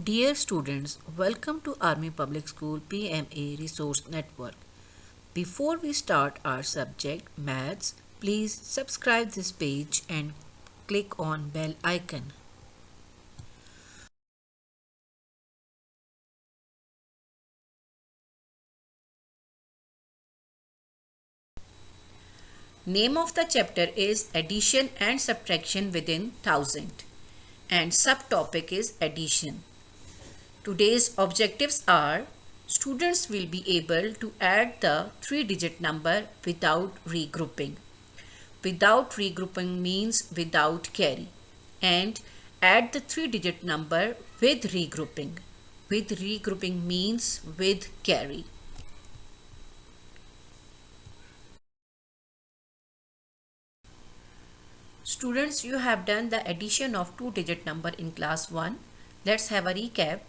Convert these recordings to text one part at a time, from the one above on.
Dear students, welcome to Army Public School PMA Resource Network. Before we start our subject Maths, please subscribe this page and click on bell icon. Name of the chapter is Addition and Subtraction within 1000 and subtopic is Addition. Today's objectives are students will be able to add the 3-digit number without regrouping. Without regrouping means without carry, and add the 3-digit number with regrouping. With regrouping means with carry. Students, you have done the addition of 2-digit number in class 1. Let's have a recap.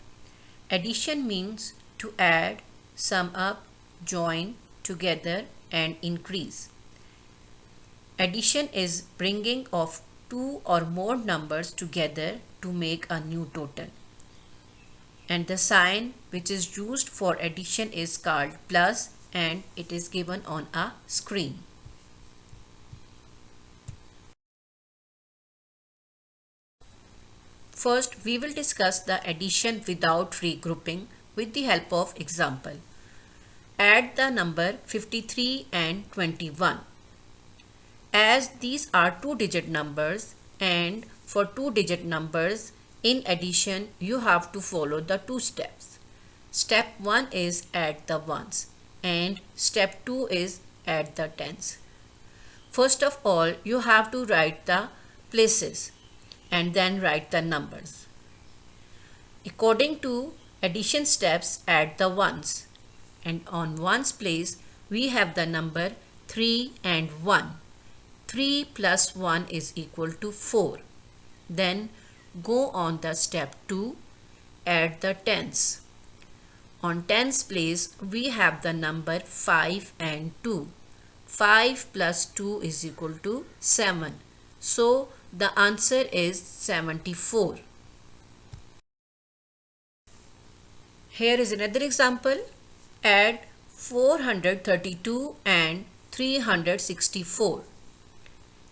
Addition means to add, sum up, join, together and increase. Addition is bringing of two or more numbers together to make a new total. And the sign which is used for addition is called plus and it is given on a screen. First, we will discuss the addition without regrouping with the help of example. Add the number 53 and 21. As these are 2-digit numbers and for 2-digit numbers in addition you have to follow the 2 steps. Step 1 is add the ones and step 2 is add the tens. First of all you have to write the places and then write the numbers. According to addition steps, add the ones and on ones place we have the number 3 and 1. 3 plus 1 is equal to 4. Then go on the step 2, add the tens. On tens place we have the number 5 and 2. 5 plus 2 is equal to 7. So the answer is 74. Here is another example. Add 432 and 364.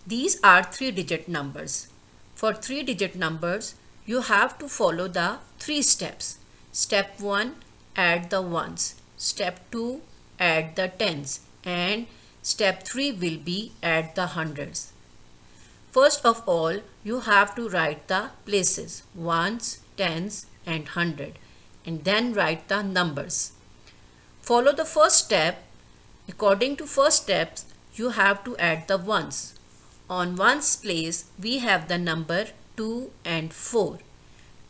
These are 3-digit numbers. For 3-digit numbers, you have to follow the 3 steps. Step 1, add the ones. Step 2, add the tens. And step 3 will be add the hundreds. First of all, you have to write the places, ones, tens and hundred, and then write the numbers. Follow the first step. According to first steps, you have to add the ones. On ones place, we have the number 2 and 4.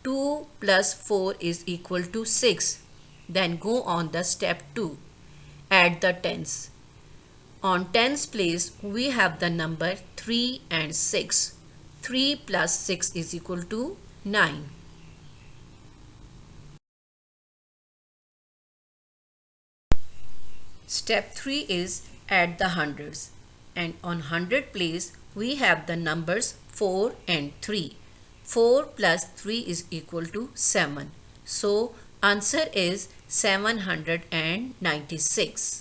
2 plus 4 is equal to 6. Then go on the step 2. Add the tens. On tens place, we have the number 3 and 6. 3 plus 6 is equal to 9. Step 3 is add the hundreds. And on hundred place, we have the numbers 4 and 3. 4 plus 3 is equal to 7. So answer is 796.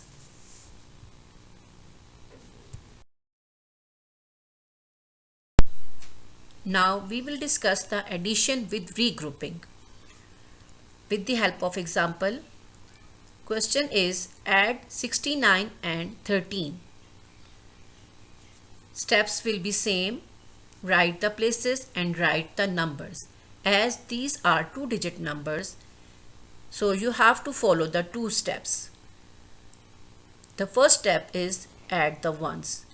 Now we will discuss the addition with regrouping. With the help of example, question is add 69 and 13. Steps will be same. Write the places and write the numbers. As these are 2-digit numbers, so you have to follow the 2 steps. The first step is add the ones.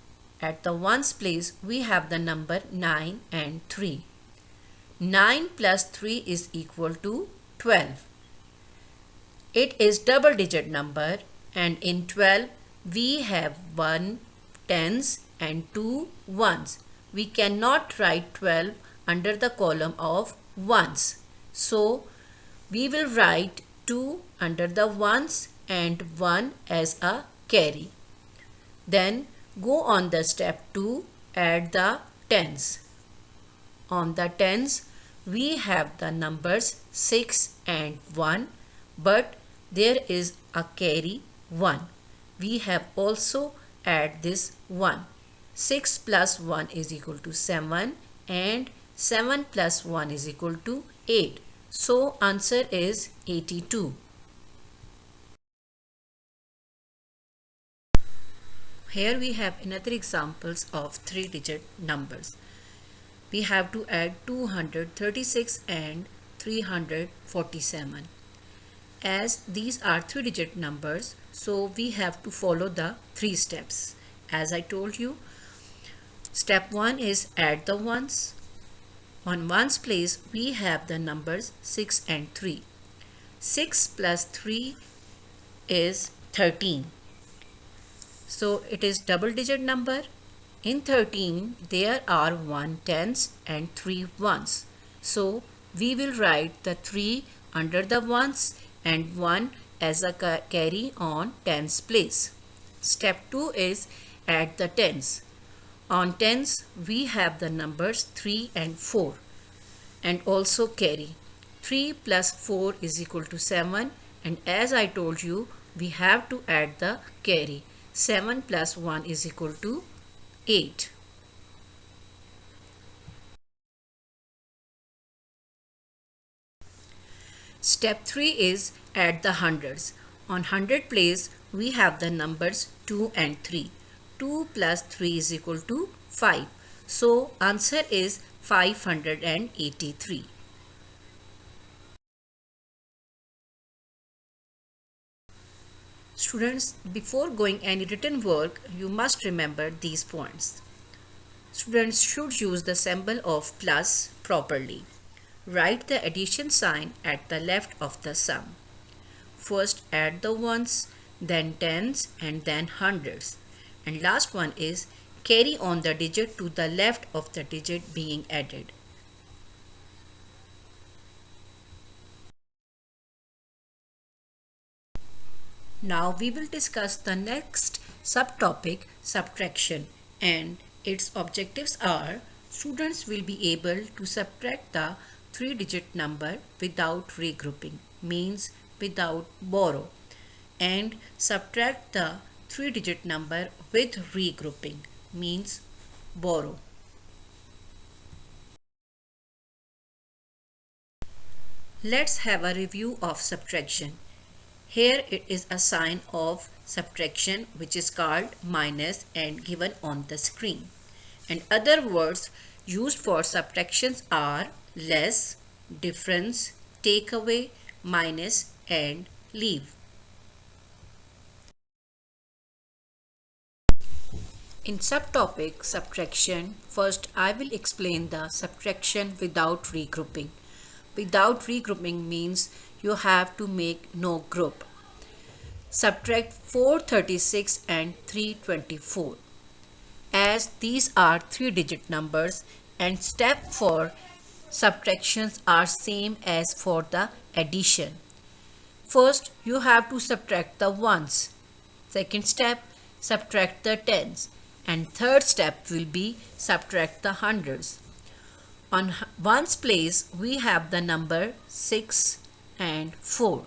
At the ones place, we have the number 9 and 3. 9 plus 3 is equal to 12. It is double-digit number and in 12 we have 1 tens and 2 ones. We cannot write 12 under the column of ones. So we will write 2 under the ones and 1 as a carry. Then go on the step 2, add the tens. On the tens, we have the numbers 6 and 1, but there is a carry 1. We have also add this 1. 6 plus 1 is equal to 7 and 7 plus 1 is equal to 8. So answer is 82. Here we have another examples of 3-digit numbers. We have to add 236 and 347. As these are 3-digit numbers, so we have to follow the 3 steps. As I told you, step 1 is add the ones. On ones place, we have the numbers 6 and 3. 6 plus 3 is 13. So it is double digit number. In 13, there are 1 tens and 3 ones. So we will write the 3 under the ones and 1 as a carry on tens place. Step 2 is add the tens. On tens, we have the numbers 3 and 4 and also carry. 3 plus 4 is equal to 7, and as I told you, we have to add the carry. 7 plus 1 is equal to 8. Step 3 is add the hundreds. On hundred place, we have the numbers 2 and 3. 2 plus 3 is equal to 5. So answer is 583. Students, before going any written work, you must remember these points. Students should use the symbol of plus properly. Write the addition sign at the left of the sum. First add the ones, then tens, and then hundreds. And last one is carry on the digit to the left of the digit being added. Now we will discuss the next subtopic, subtraction, and its objectives are: students will be able to subtract the 3-digit number without regrouping, means without borrow, and subtract the 3-digit number with regrouping, means borrow. Let's have a review of subtraction. Here it is a sign of subtraction which is called minus and given on the screen. And other words used for subtractions are less, difference, take away, minus, and leave. In subtopic subtraction, first I will explain the subtraction without regrouping. Without regrouping means you have to make no group. Subtract 436 and 324. As these are 3-digit numbers and step for subtractions are same as for the addition. First you have to subtract the ones. Second step, subtract the tens. And third step will be subtract the hundreds. On ones place, we have the number 6 and 4.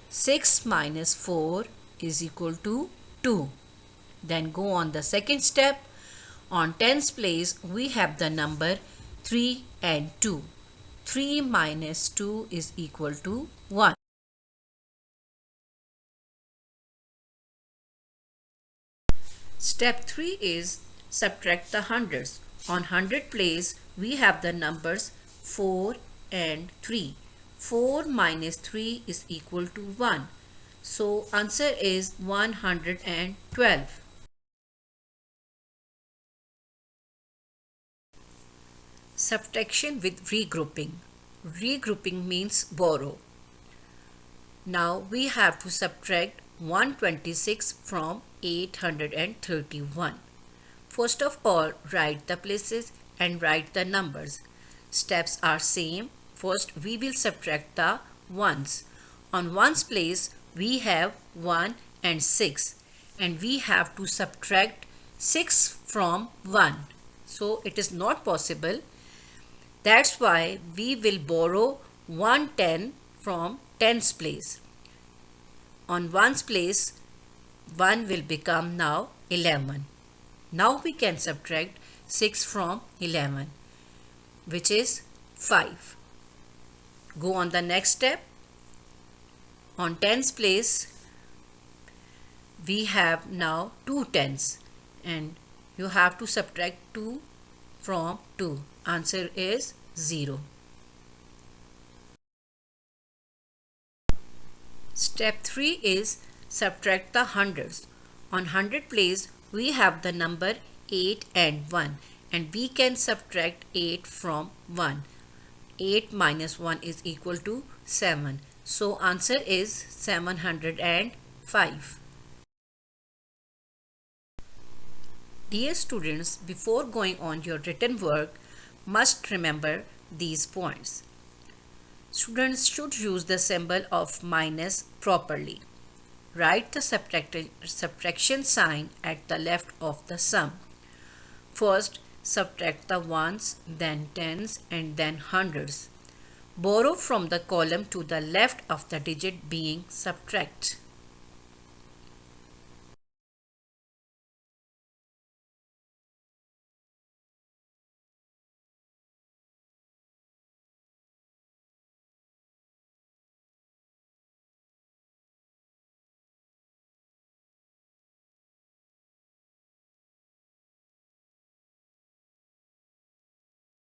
6 minus 4 is equal to 2. Then go on the second step. On tens place, we have the number 3 and 2. 3 minus 2 is equal to 1. Step 3 is subtract the hundreds. On hundred place, we have the numbers 4 and 3. 4 minus 3 is equal to 1. So answer is 112. Subtraction with regrouping. Regrouping means borrow. Now we have to subtract 126 from 831. First of all, write the places and write the numbers. Steps are same. First we will subtract the ones. On ones place we have 1 and 6 and we have to subtract 6 from 1. So it is not possible. That's why we will borrow 110 from tens place. On ones place, 1 will become now 11. Now we can subtract 6 from 11, which is 5. Go on the next step. On tens place, we have now 2 tens and you have to subtract 2 from 2. Answer is 0. Step 3 is subtract the hundreds. On hundred place, we have the number 8 and 1 and we can subtract 8 from 1. 8 minus 1 is equal to 7. So answer is 705. Dear students, before going on your written work, must remember these points. Students should use the symbol of minus properly. Write the subtraction sign at the left of the sum. First, subtract the ones, then tens, and then hundreds. Borrow from the column to the left of the digit being subtract.